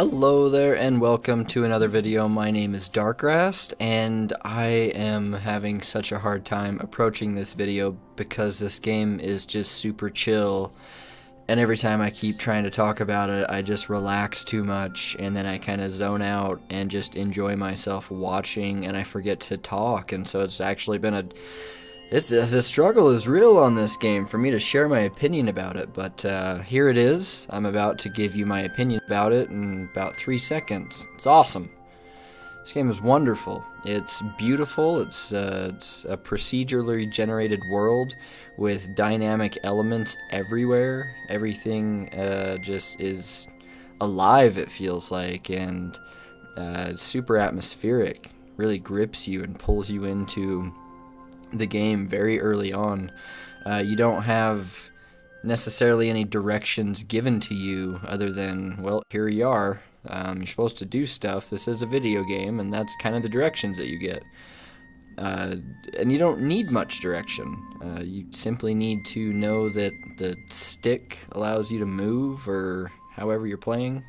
Hello there and welcome to another video. My name is Darkrast and I am having such a hard time approaching this video because this game is just super chill, and every time I keep trying to talk about it I just relax too much and then I kind of zone out and just enjoy myself watching and I forget to talk. And so it's actually been the struggle is real on this game for me to share my opinion about it, but here it is. I'm about to give you my opinion about it in about 3 seconds. It's awesome. This game is wonderful. It's beautiful. It's a procedurally generated world with dynamic elements everywhere. Everything just is alive, it feels like, and super atmospheric. Really grips you and pulls you into the game very early on. You don't have necessarily any directions given to you other than, well, here you are. You're supposed to do stuff. This is a video game, and that's kind of the directions that you get. And you don't need much direction. You simply need to know that the stick allows you to move, or however you're playing,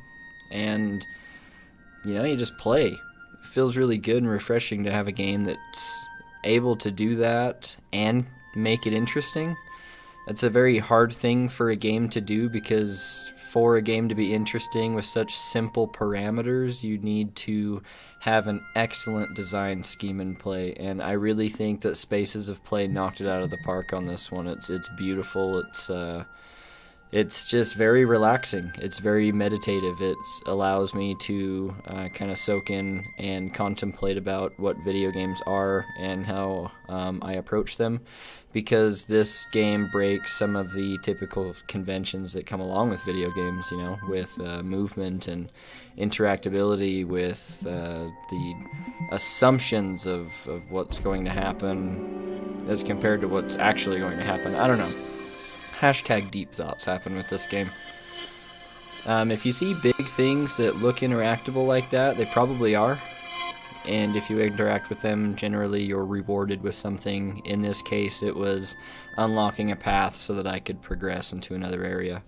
and you just play. It feels really good and refreshing to have a game that's able to do that and make it interesting. It's a very hard thing for a game to do, because for a game to be interesting with such simple parameters, you need to have an excellent design scheme in play, and I really think that Spaces of Play knocked it out of the park on this one. It's beautiful. It's just very relaxing. It's very meditative. It allows me to kind of soak in and contemplate about what video games are and how I approach them, because this game breaks some of the typical conventions that come along with video games, with movement and interactability, with the assumptions of what's going to happen as compared to what's actually going to happen. I don't know. Hashtag deep thoughts happen with this game. If you see big things that look interactable like that, they probably are. And if you interact with them, generally you're rewarded with something. In this case, it was unlocking a path so that I could progress into another area.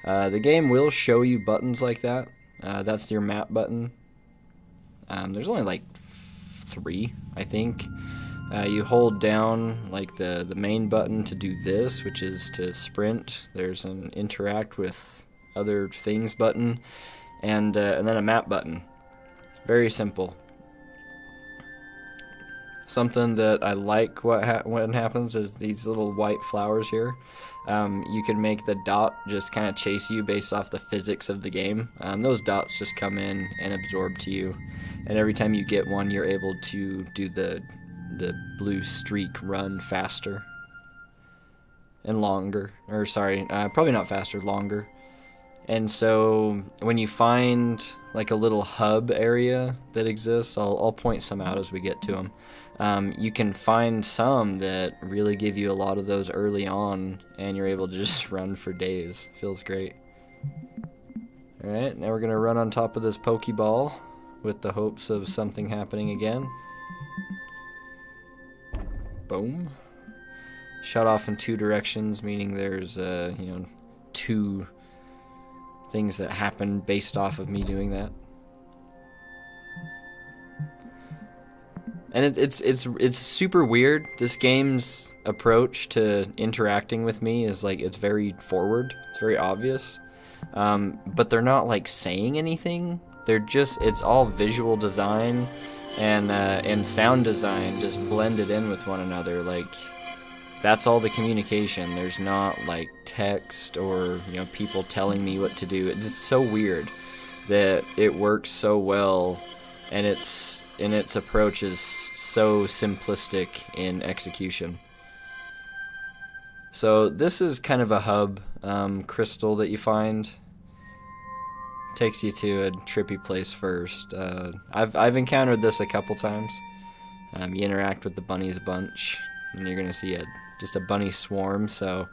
The game will show you buttons like that. That's your map button. There's only like 3, I think. You hold down like the main button to do this, which is to sprint. There's an interact with other things button, and then a map button. Very simple. Something that I like what happens is these little white flowers here. You can make the dot just kind of chase you based off the physics of the game. Those dots just come in and absorb to you, and every time you get one, you're able to do the blue streak run faster and longer, or sorry, probably not faster, longer. And so when you find like a little hub area that exists, I'll point some out as we get to them. You can find some that really give you a lot of those early on, and you're able to just run for days. Feels great. Alright, now we're gonna run on top of this Pokeball with the hopes of something happening again. Boom. Shut off in 2 directions, meaning there's 2 things that happen based off of me doing that. And it's super weird. This game's approach to interacting with me is like, it's very forward. It's very obvious. But they're not like saying anything. It's all visual design and sound design just blended in with one another. Like, that's all the communication. There's not like text or people telling me what to do. It's just so weird that it works so well, and its approach is so simplistic in execution. So this is kind of a hub crystal that you find. Takes you to a trippy place first. I've encountered this a couple times. You interact with the bunnies a bunch, and you're gonna see just a bunny swarm. So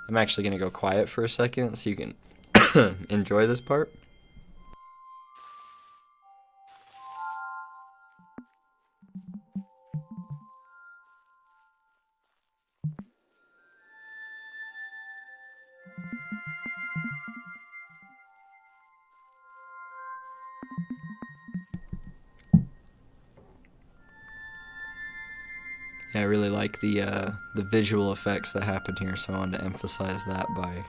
I'm actually gonna go quiet for a second so you can enjoy this part. Yeah, I really like the visual effects that happen here, so I wanted to emphasize that by,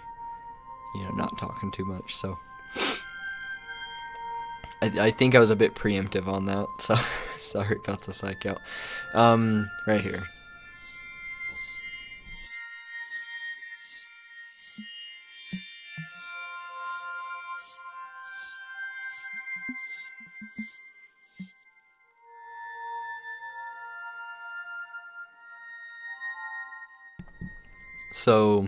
you know, not talking too much. So I think I was a bit preemptive on that, so sorry about the psych out. Right here. So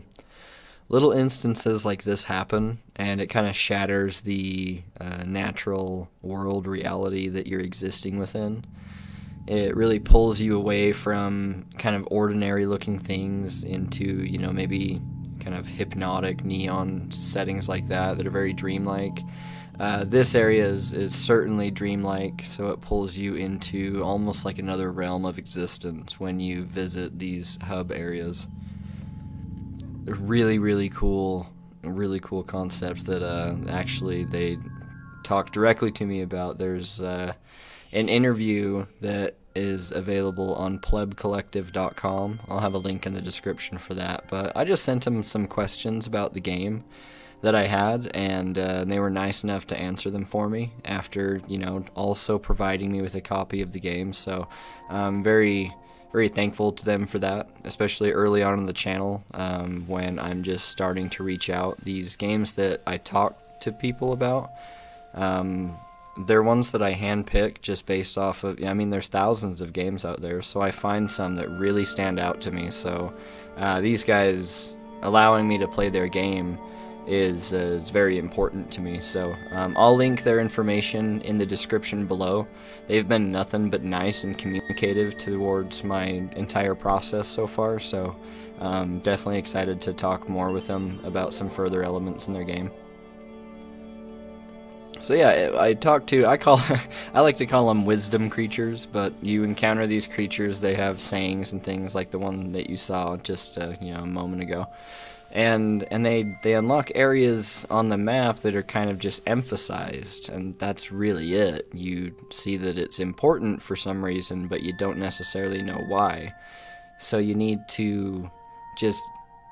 little instances like this happen, and it kind of shatters the natural world reality that you're existing within. It really pulls you away from kind of ordinary looking things into, you know, maybe kind of hypnotic neon settings like that are very dreamlike. This area is certainly dreamlike, so it pulls you into almost like another realm of existence when you visit these hub areas. Really cool concept that actually they talked directly to me about. There's an interview that is available on plebcollective.com. I'll have a link in the description for that, but I just sent them some questions about the game that I had, and they were nice enough to answer them for me after, you know, also providing me with a copy of the game. So I'm very thankful to them for that, especially early on in the channel, when I'm just starting to reach out. These games that I talk to people about, they're ones that I handpick just based off of, I mean, there's thousands of games out there, so I find some that really stand out to me. So these guys allowing me to play their game is very important to me. So I'll link their information in the description below. They've been nothing but nice and communicative towards my entire process so far, so definitely excited to talk more with them about some further elements in their game. So yeah, I like to call them wisdom creatures, but you encounter these creatures, they have sayings and things like the one that you saw just you know, a moment ago. And they unlock areas on the map that are kind of just emphasized, and that's really it. You see that it's important for some reason, but you don't necessarily know why. So you need to just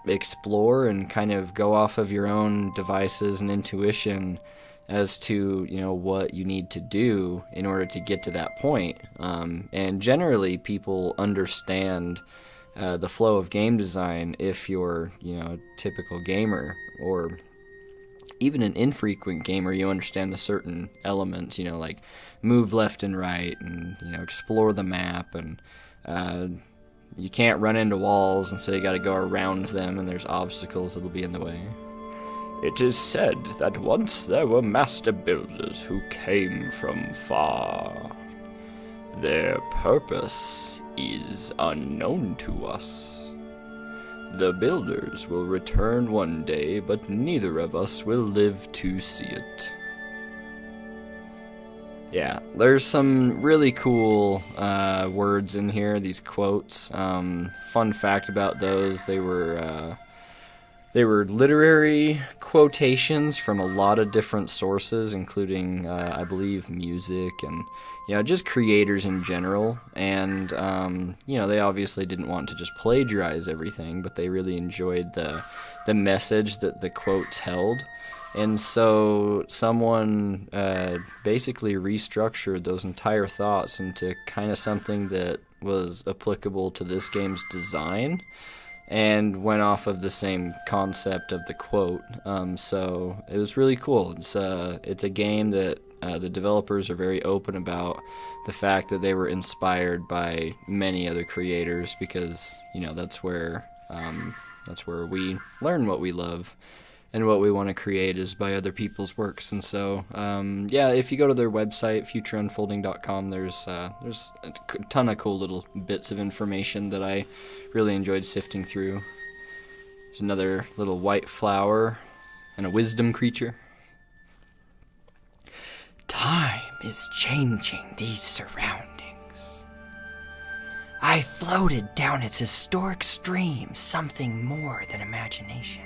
explore and kind of go off of your own devices and intuition as to, you know, what you need to do in order to get to that point. And generally people understand the flow of game design if you're, you know, a typical gamer, or even an infrequent gamer. You understand the certain elements, you know, like move left and right, and, you know, explore the map, and you can't run into walls, and so you got to go around them, and there's obstacles that'll be in the way. It is said that once there were master builders who came from far. Their purpose is unknown to us. The builders will return one day, but neither of us will live to see it. Yeah, there's some really cool words in here, these quotes. Fun fact about those, they were literary quotations from a lot of different sources, including, I believe, music and, you know, just creators in general. And, you know, they obviously didn't want to just plagiarize everything, but they really enjoyed the message that the quotes held. And so someone basically restructured those entire thoughts into kind of something that was applicable to this game's design, and went off of the same concept of the quote. So it was really cool. It's a game that the developers are very open about the fact that they were inspired by many other creators, because, you know, that's where we learn what we love and what we want to create is by other people's works. And so, yeah, if you go to their website, futureunfolding.com, there's a ton of cool little bits of information that I really enjoyed sifting through. There's another little white flower and a wisdom creature. Time is changing these surroundings. I floated down its historic stream, something more than imagination.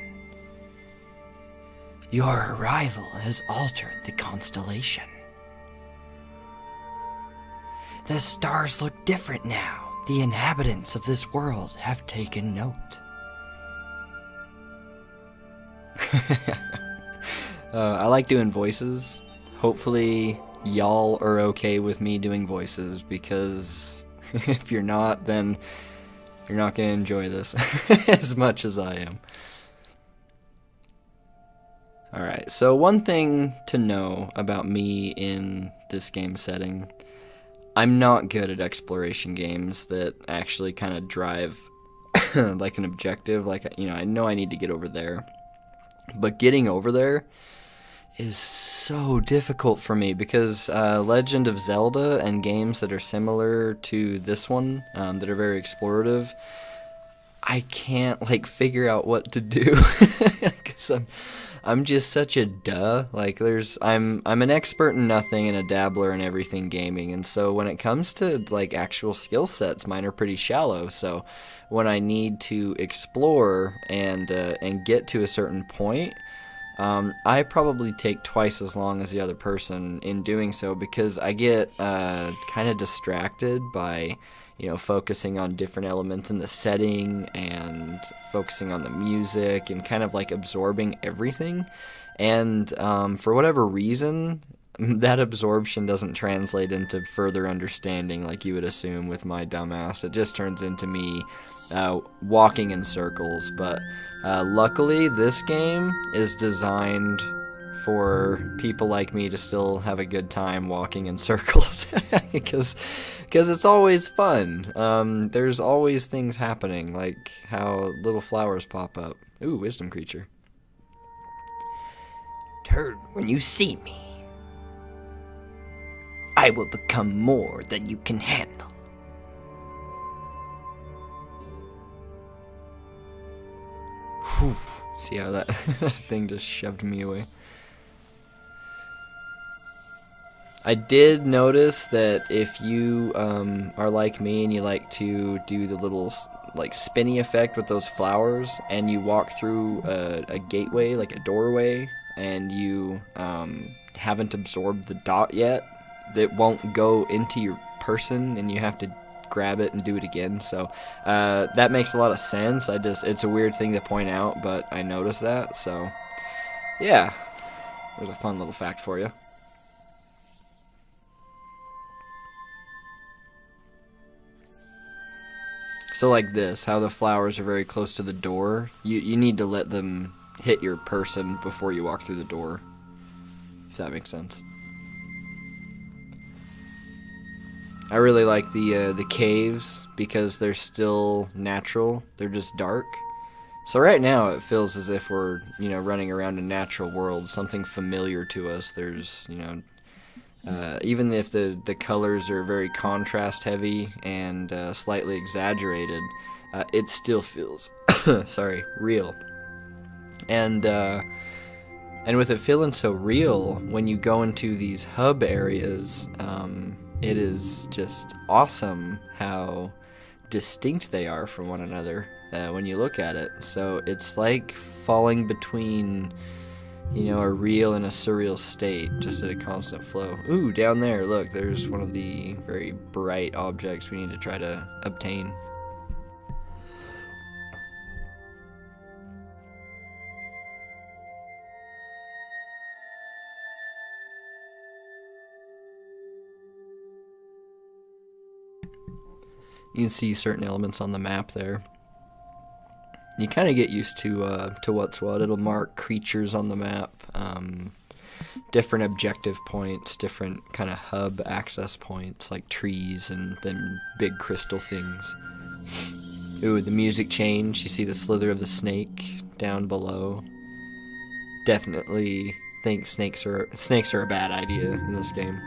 Your arrival has altered the constellation. The stars look different now. The inhabitants of this world have taken note. I like doing voices. Hopefully y'all are okay with me doing voices, because if you're not, then you're not going to enjoy this as much as I am. Alright, so one thing to know about me in this game setting: I'm not good at exploration games that actually kind of drive like an objective. Like, you know I need to get over there, but getting over there is so difficult for me, because Legend of Zelda and games that are similar to this one, that are very explorative, I can't like figure out what to do because I'm just such a duh. Like, I'm an expert in nothing and a dabbler in everything gaming, and so when it comes to like actual skill sets, mine are pretty shallow. So when I need to explore and get to a certain point, I probably take twice as long as the other person in doing so, because I get kind of distracted by, focusing on different elements in the setting and focusing on the music and kind of like absorbing everything. And for whatever reason, that absorption doesn't translate into further understanding like you would assume with my dumbass. It just turns into me walking in circles. But luckily, this game is designed for people like me to still have a good time walking in circles, because it's always fun. There's always things happening, like how little flowers pop up. Ooh, wisdom creature. Turn when you see me. I will become more than you can handle. Whew. See how that thing just shoved me away? I did notice that if you are like me and you like to do the little like spinny effect with those flowers, and you walk through a gateway, like a doorway, and you haven't absorbed the dot yet, that won't go into your person, and you have to grab it and do it again. So that makes a lot of sense. It's a weird thing to point out, but I noticed that. So yeah, there's a fun little fact for you. So like this, how the flowers are very close to the door, you need to let them hit your person before you walk through the door, if that makes sense. I really like the caves, because they're still natural. They're just dark. So right now it feels as if we're, running around a natural world, something familiar to us. There's, even if the colors are very contrast heavy and slightly exaggerated, it still feels, real. And with it feeling so real, when you go into these hub areas, it is just awesome how distinct they are from one another when you look at it. So it's like falling between, a real and a surreal state, just at a constant flow. Ooh, down there, look, there's one of the very bright objects we need to try to obtain. You can see certain elements on the map there. You kind of get used to what's what. It'll mark creatures on the map, different objective points, different kind of hub access points, like trees and then big crystal things. Ooh, the music change. You see the slither of the snake down below. Definitely think snakes are a bad idea in this game.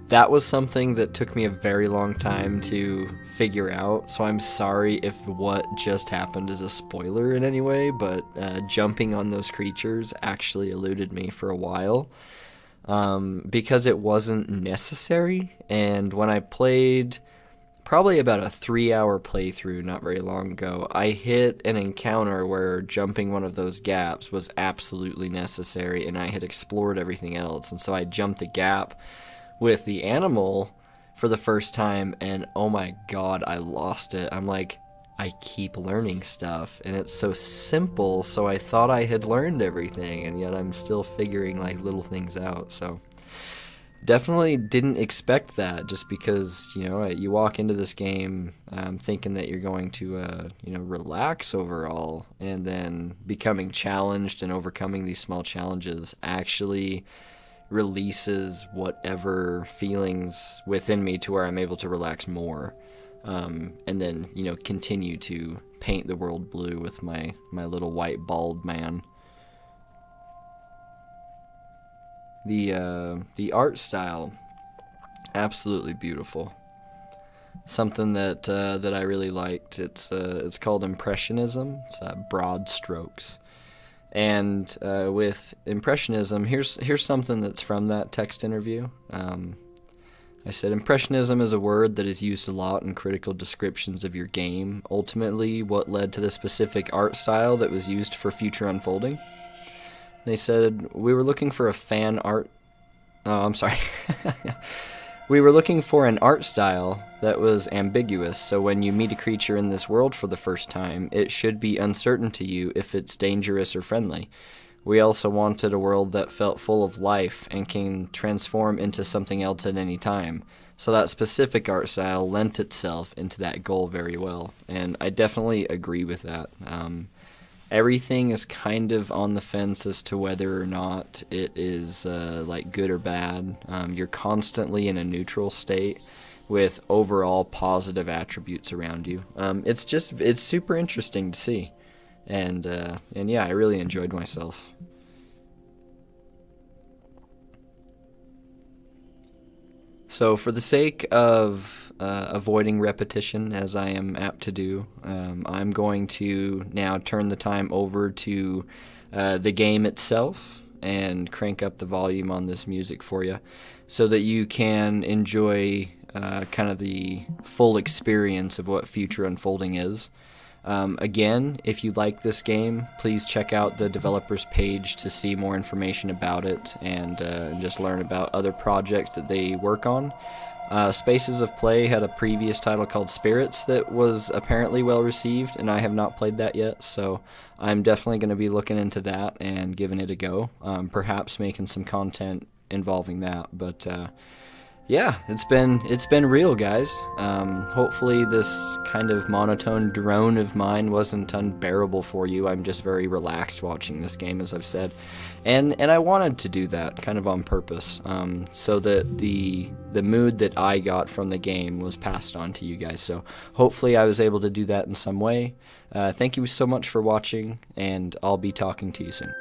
That was something that took me a very long time to figure out, so I'm sorry if what just happened is a spoiler in any way, but jumping on those creatures actually eluded me for a while, because it wasn't necessary. And when I played probably about a 3-hour playthrough not very long ago, I hit an encounter where jumping one of those gaps was absolutely necessary, and I had explored everything else, and so I jumped the gap with the animal, for the first time, and oh my god, I lost it. I'm like, I keep learning stuff, and it's so simple, so I thought I had learned everything, and yet I'm still figuring like little things out. So definitely didn't expect that, just because, you know, you walk into this game thinking that you're going to you know, relax overall, and then becoming challenged and overcoming these small challenges actually releases whatever feelings within me to where I'm able to relax more, and then, you know, continue to paint the world blue with my little white bald man. The art style, absolutely beautiful. Something that that I really liked. It's called Impressionism. It's broad strokes. And with Impressionism, here's something that's from that text interview. I said, Impressionism is a word that is used a lot in critical descriptions of your game. Ultimately, what led to the specific art style that was used for future unfolding? They said, we were looking for a fan art... Oh, I'm sorry. We were looking for an art style that was ambiguous, so when you meet a creature in this world for the first time, it should be uncertain to you if it's dangerous or friendly. We also wanted a world that felt full of life and can transform into something else at any time. So that specific art style lent itself into that goal very well, and I definitely agree with that. Everything is kind of on the fence as to whether or not it is like good or bad. You're constantly in a neutral state with overall positive attributes around you. It's super interesting to see, and yeah, I really enjoyed myself. So for the sake of avoiding repetition, as I am apt to do, I'm going to now turn the time over to the game itself and crank up the volume on this music for you so that you can enjoy kind of the full experience of what future unfolding is. Again, if you like this game, please check out the developers page to see more information about it, and just learn about other projects that they work on. Spaces of Play had a previous title called Spirits that was apparently well received, and I have not played that yet, so I'm definitely going to be looking into that and giving it a go, perhaps making some content involving that. But yeah, it's been real, guys. Hopefully this kind of monotone drone of mine wasn't unbearable for you. I'm just very relaxed watching this game, as I've said, and I wanted to do that kind of on purpose, so that the mood that I got from the game was passed on to you guys. So hopefully I was able to do that in some way. Thank you so much for watching, and I'll be talking to you soon.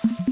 you.